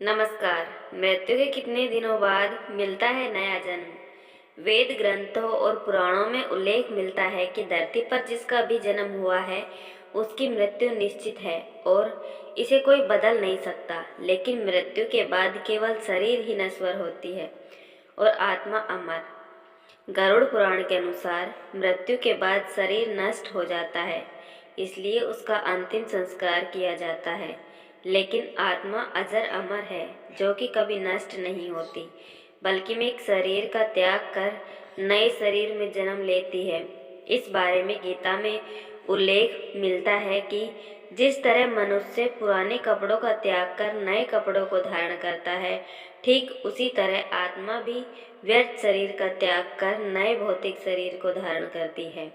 नमस्कार। मृत्यु के कितने दिनों बाद मिलता है नया जन्म। वेद ग्रंथों और पुराणों में उल्लेख मिलता है कि धरती पर जिसका भी जन्म हुआ है उसकी मृत्यु निश्चित है और इसे कोई बदल नहीं सकता। लेकिन मृत्यु के बाद केवल शरीर ही नश्वर होती है और आत्मा अमर। गरुड़ पुराण के अनुसार मृत्यु के बाद शरीर नष्ट हो जाता है, इसलिए उसका अंतिम संस्कार किया जाता है। लेकिन आत्मा अजर अमर है, जो कि कभी नष्ट नहीं होती, बल्कि में एक शरीर का त्याग कर नए शरीर में जन्म लेती है। इस बारे में गीता में उल्लेख मिलता है कि जिस तरह मनुष्य पुराने कपड़ों का त्याग कर नए कपड़ों को धारण करता है, ठीक उसी तरह आत्मा भी व्यर्थ शरीर का त्याग कर नए भौतिक शरीर को धारण करती है।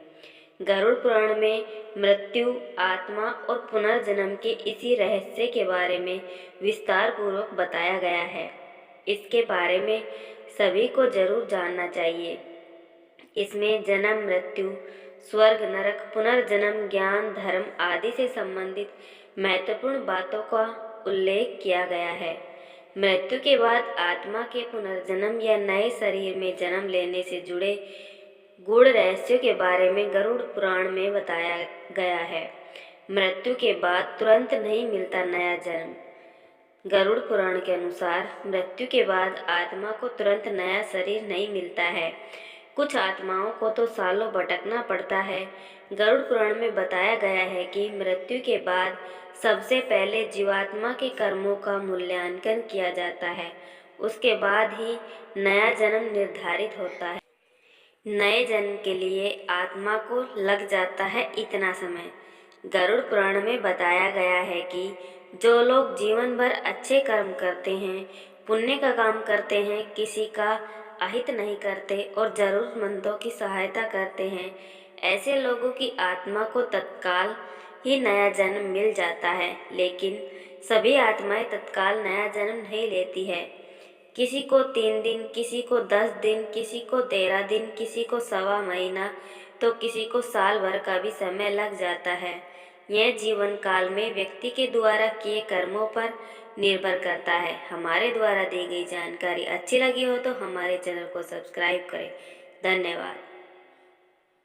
गरुड़ पुराण में मृत्यु, आत्मा और पुनर्जन्म के इसी रहस्य के बारे में विस्तार पूर्वक बताया गया है। इसके बारे में सभी को जरूर जानना चाहिए। इसमें जन्म, मृत्यु, स्वर्ग, नरक, पुनर्जन्म, ज्ञान, धर्म आदि से संबंधित महत्वपूर्ण बातों का उल्लेख किया गया है। मृत्यु के बाद आत्मा के पुनर्जन्म या नए शरीर में जन्म लेने से जुड़े गूढ़ रहस्यों के बारे में गरुड़ पुराण में बताया गया है। मृत्यु के बाद तुरंत नहीं मिलता नया जन्म। गरुड़ पुराण के अनुसार मृत्यु के बाद आत्मा को तुरंत नया शरीर नहीं मिलता है। कुछ आत्माओं को तो सालों भटकना पड़ता है। गरुड़ पुराण में बताया गया है कि मृत्यु के बाद सबसे पहले जीवात्मा के कर्मों का मूल्यांकन किया जाता है। उसके बाद ही नया जन्म निर्धारित होता है। नए जन्म के लिए आत्मा को लग जाता है इतना समय। गरुड़ पुराण में बताया गया है कि जो लोग जीवन भर अच्छे कर्म करते हैं, पुण्य का काम करते हैं, किसी का अहित नहीं करते और जरूरतमंदों की सहायता करते हैं, ऐसे लोगों की आत्मा को तत्काल ही नया जन्म मिल जाता है। लेकिन सभी आत्माएं तत्काल नया जन्म नहीं लेती है। किसी को 3 दिन, किसी को 10 दिन, किसी को 13 दिन, किसी को सवा महीना, तो किसी को साल भर का भी समय लग जाता है। यह जीवन काल में व्यक्ति के द्वारा किए कर्मों पर निर्भर करता है। हमारे द्वारा दी गई जानकारी अच्छी लगी हो तो हमारे चैनल को सब्सक्राइब करें। धन्यवाद।